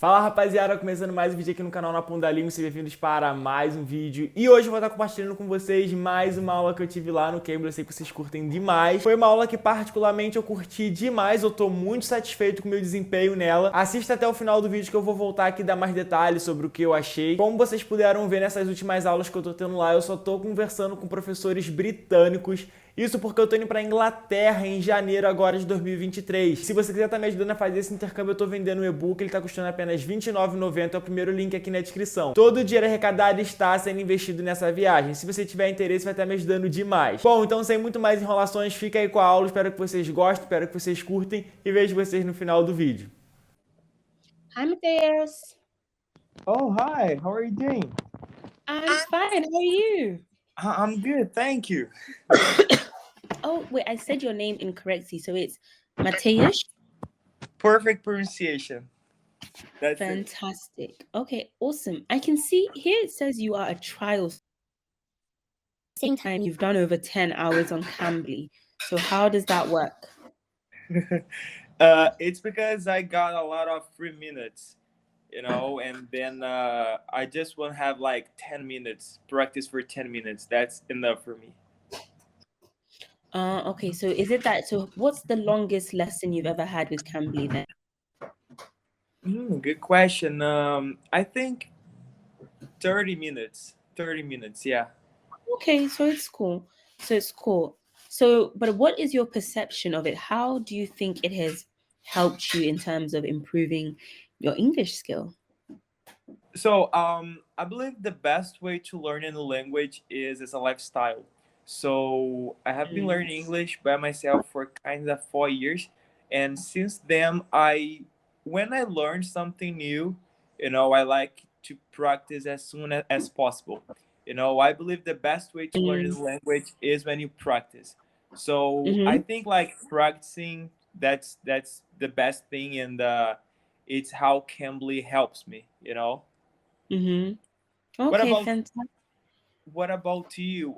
Fala rapaziada, começando mais um vídeo aqui no canal Na Ponta da Língua, sejam bem-vindos para mais um vídeo. E hoje eu vou estar compartilhando com vocês mais uma aula que eu tive lá no Cambly, eu sei que vocês curtem demais. Foi uma aula que particularmente eu curti demais, eu tô muito satisfeito com o meu desempenho nela. Assista até o final do vídeo que eu vou voltar aqui e dar mais detalhes sobre o que eu achei. Como vocês puderam ver nessas últimas aulas que eu tô tendo lá, eu só tô conversando com professores britânicos. Isso porque eu tô indo pra Inglaterra em janeiro agora de 2023. Se você quiser estar me ajudando a fazer esse intercâmbio, eu tô vendendo um e-book, ele tá custando apenas R$29,90, é o primeiro link aqui na descrição. Todo o dinheiro arrecadado está sendo investido nessa viagem. Se você tiver interesse, vai estar me ajudando demais. Bom, então sem muito mais enrolações, fica aí com a aula, espero que vocês gostem, espero que vocês curtem e vejo vocês no final do vídeo. Hi, Matthias. Oh, hi. How are you doing? I'm fine. How are you? I'm good, thank you. Oh, wait, I said your name incorrectly. So it's Matthias? Perfect pronunciation. That's it. Fantastic. Okay, awesome. I can see here it says you are a trial. Same time, you've done over 10 hours on Cambly. So how does that work? It's because I got a lot of free minutes, and then I just want to have like 10 minutes, practice for 10 minutes. That's enough for me. Okay, so is it that? So what's the longest lesson you've ever had with Cambly then? Good question. I think 30 minutes. 30 minutes, yeah. Okay, so it's cool. So, but what is your perception of it? How do you think it has helped you in terms of improving your English skill? So I believe the best way to learn a new language is as a lifestyle. So I have been learning English by myself for kind of 4 years, and since then when I learn something new, I like to practice as soon as possible. I believe the best way to learn a new language is when you practice. So I think like practicing, that's the best thing, and it's how Cambly helps me. Okay, fantastic. What about you?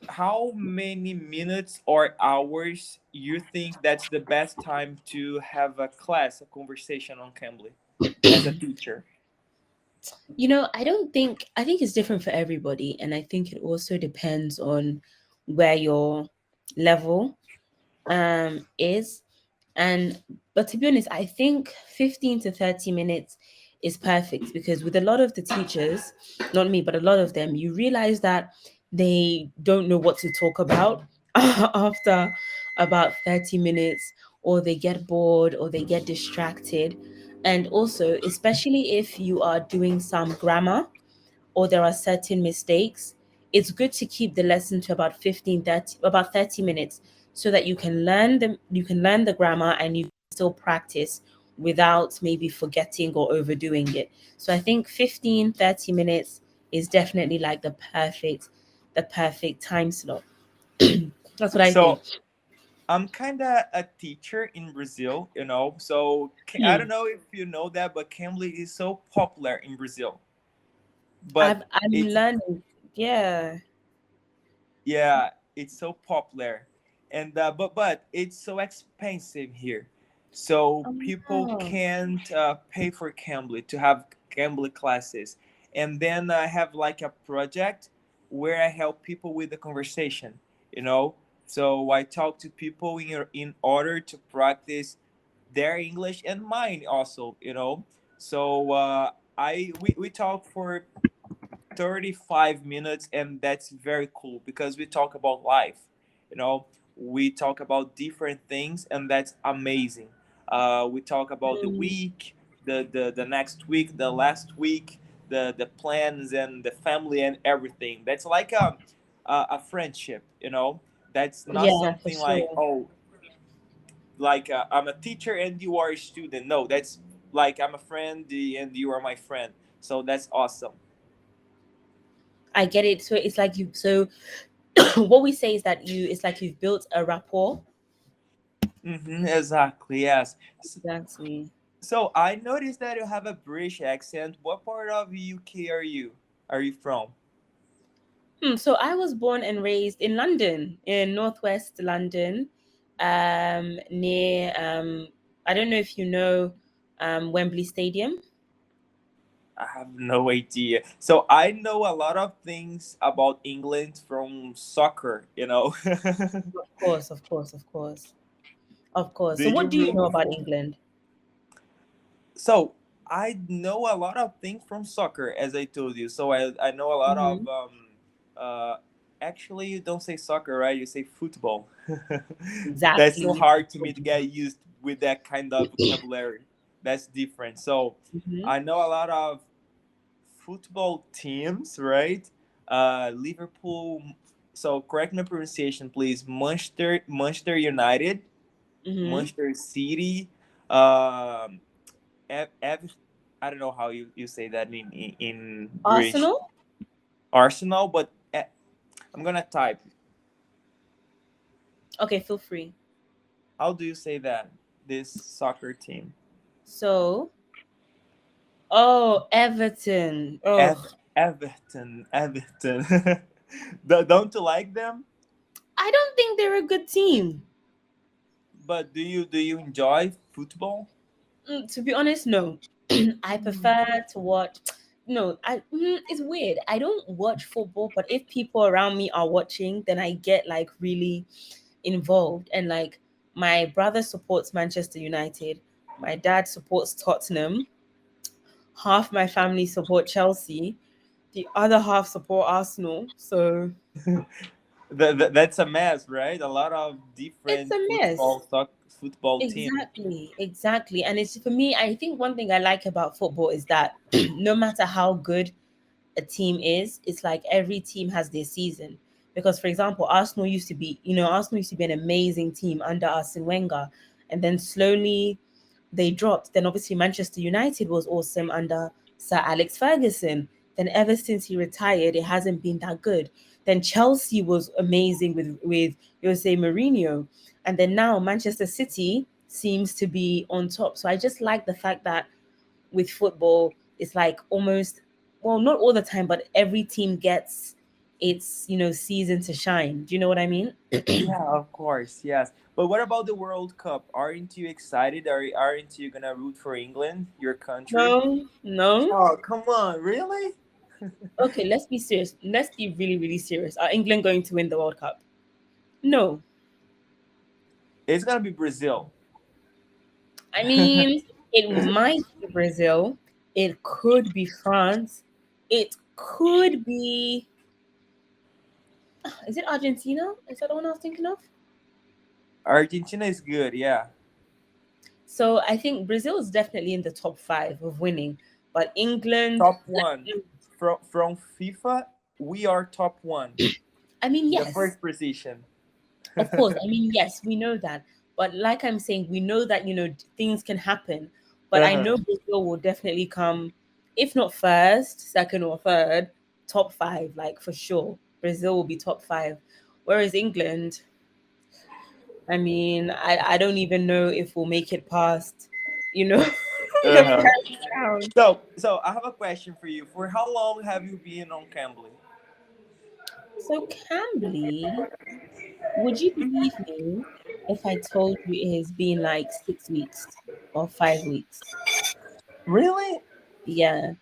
How many minutes or hours you think that's the best time to have a class, a conversation on Cambly as a teacher? I think it's different for everybody, and I think it also depends on where your level is. But to be honest, I think 15 to 30 minutes is perfect, because with a lot of the teachers, not me, but a lot of them, you realize that they don't know what to talk about after about 30 minutes, or they get bored or they get distracted. And also, especially if you are doing some grammar or there are certain mistakes, it's good to keep the lesson to about 30 minutes, so that you can learn the grammar and you still practice without maybe forgetting or overdoing it. So I think 15-30 minutes is definitely like the perfect time slot. That's what I think. I'm kind of a teacher in Brazil, so I don't know if you know that, but Cambly is so popular in Brazil. But I'm learning. Yeah, it's so popular, and but it's so expensive here, so people can't pay for Cambly to have Cambly classes. And then I have like a project where I help people with the conversation, so I talk to people in order to practice their English and mine also, so we talk for 35 minutes, and that's very cool because we talk about life, we talk about different things, and that's amazing. We talk about the week, the next week, the last week, the plans and the family and everything. That's like a friendship, that's not something like, oh, like I'm a teacher and you are a student. No, that's like I'm a friend and you are my friend, so that's awesome. I get it. So it's like what we say is that it's like you've built a rapport. Exactly, yes. Exactly. So I noticed that you have a British accent. What part of UK are you from? So I was born and raised in London, in northwest London, near I don't know if you know Wembley Stadium? I have no idea. So I know a lot of things about England from soccer, you know. Of course, of course, of course. Of course. Do So what you do you root know about for? England? I know a lot of things from soccer, as I told you. So I know a lot of Hmm. uh actually you don't say soccer, right? You say football. That's so Exactly. hard to me to get used with that kind of vocabulary. That's different. So Hmm. I know a lot of football teams, right? Liverpool. So correct my pronunciation, please. Manchester United, Hmm. Manchester City, um, I don't know how you say that in British. Arsenal? Arsenal, but I'm gonna type. Okay, feel free. How do you say that? This soccer team. So, oh, Everton. Oh, Everton. Don't you like them? I don't think they're a good team. But do you enjoy football? To be honest, no. I prefer to watch. No, it's weird. I don't watch football, but if people around me are watching, then I get like really involved. And like my brother supports Manchester United, my dad supports Tottenham, half my family support Chelsea, the other half support Arsenal. So That's a mess, right? A lot of it's different a mess. football teams. Exactly, exactly. And it's for me, I think one thing I like about football is that no matter how good a team is, it's like every team has their season. Because for example, Arsenal used to be an amazing team under Arsene Wenger, and then slowly they dropped. Then obviously Manchester United was awesome under Sir Alex Ferguson. Then ever since he retired, it hasn't been that good. Then Chelsea was amazing with Jose Mourinho, and then now Manchester City seems to be on top. So I just like the fact that with football, it's like almost, well, not all the time, but every team gets its season to shine. Do you know what I mean? Yeah, of course, yes. But what about the World Cup? Aren't you excited? Aren't you gonna root for England, your country? No, no. Oh, come on, really? Okay, let's be serious. Let's be really, really serious. Are England going to win the World Cup? No. It's gonna be Brazil. I mean, it might be Brazil. It could be France. It could be. Is it Argentina? Is that the one I was thinking of? Argentina is good, yeah. So I think Brazil is definitely in the top five of winning, but England, Top one. From FIFA, we are top one. I mean, The yes, first position. of course. I mean, yes, we know that. But like I'm saying, we know that, things can happen. But I Uh-huh. know Brazil will definitely come, if not first, second, or third, top five, like for sure. Brazil will be top five. Whereas England, I mean, I don't even know if we'll make it past, the Uh-huh. first round. So I have a question for you. For how long have you been on Cambly? So Cambly, would you believe me if I told you it has been like 6 weeks or 5 weeks? Really? Yeah.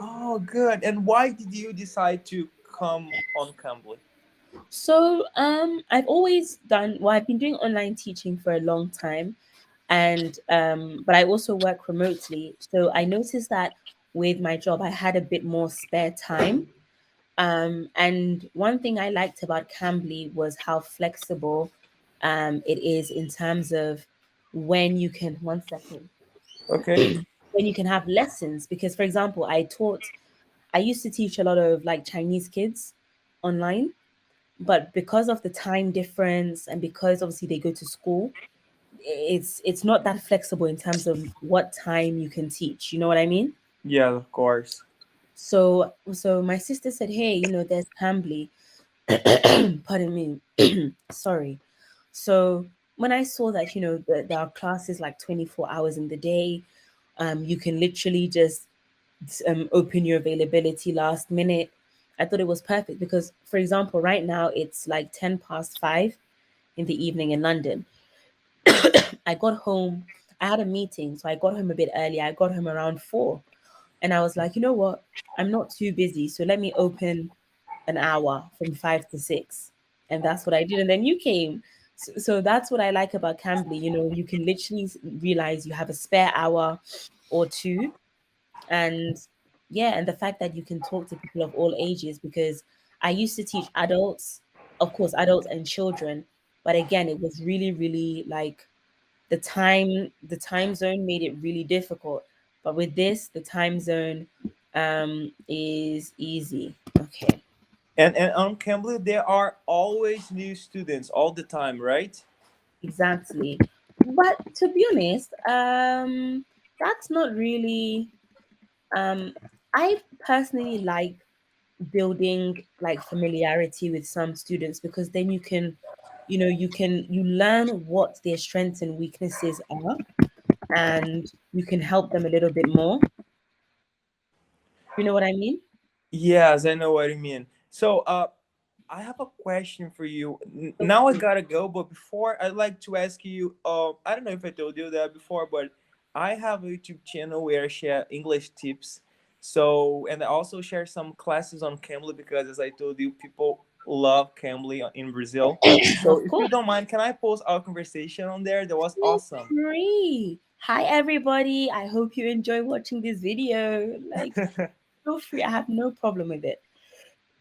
Oh, good. And why did you decide to come on Cambly? So I've been doing online teaching for a long time, and but I also work remotely. So I noticed that with my job I had a bit more spare time. And one thing I liked about Cambly was how flexible it is in terms of when you can, one second, Okay. when you can have lessons. Because, for example, I used to teach a lot of like Chinese kids online, but because of the time difference and because obviously they go to school, it's not that flexible in terms of what time you can teach. You know what I mean? Yeah, of course. So my sister said, hey, there's Cambly. Pardon me. Sorry. So when I saw that, there are classes like 24 hours in the day, you can literally just open your availability last minute. I thought it was perfect because, for example, right now it's like 10 past 5 in the evening in London. I got home I had a meeting, so I got home a bit early. I got home around 4, and I was like, you know what? I'm not too busy, so let me open an hour from 5 to 6, and that's what I did. And then you came. So that's what I like about Cambly. You know, you can literally realize you have a spare hour or two, and yeah, and the fact that you can talk to people of all ages, because I used to teach adults, of course, adults and children, but again, it was really, really like the time zone made it really difficult. But with this, the time zone is easy. Okay. And on Cambly, there are always new students all the time, right? Exactly. But to be honest, that's not really I personally like building like familiarity with some students, because then you can, you learn what their strengths and weaknesses are, and you can help them a little bit more. You know what I mean? Yes, I know what you mean. So, I have a question for you. Now I gotta go, but before I'd like to ask you. I don't know if I told you that before, but I have a YouTube channel where I share English tips. So, and I also share some classes on Cambly because, as I told you, people love Cambly in Brazil. So, Of if you course. don't mind, can I post our conversation on there? That was Feel awesome. free. Hi everybody. I hope you enjoy watching this video. Like, feel free. I have no problem with it.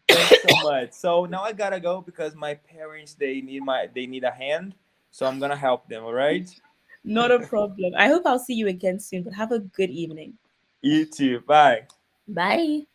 Thanks so much. So now I gotta go because my parents they need a hand. So I'm gonna help them, all right? Not a problem. I hope I'll see you again soon, but have a good evening. You too. Bye. Bye.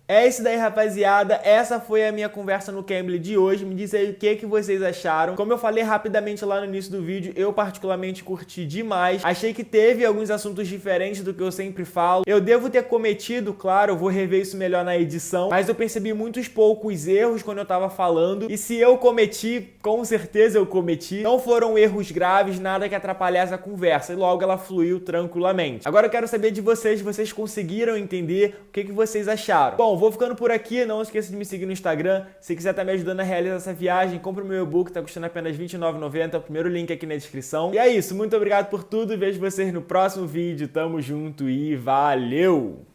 É isso daí, rapaziada. Essa foi a minha conversa no Cambly de hoje. Me diz aí o que vocês acharam. Como eu falei rapidamente lá no início do vídeo, eu particularmente curti demais. Achei que teve alguns assuntos diferentes do que eu sempre falo. Eu devo ter cometido, claro, eu vou rever isso melhor na edição, mas eu percebi muitos poucos erros quando eu tava falando. E se eu cometi, com certeza eu cometi. Não foram erros graves, nada que atrapalhasse a conversa. E logo ela fluiu tranquilamente. Agora eu quero saber de vocês conseguiram entender o que vocês acharam. Bom, vou ficando por aqui, não esqueça de me seguir no Instagram. Se quiser estar me ajudando a realizar essa viagem, compre o meu e-book, tá custando apenas R$ 29,90, é o primeiro link aqui na descrição. E é isso, muito obrigado por tudo, vejo vocês no próximo vídeo, tamo junto e valeu!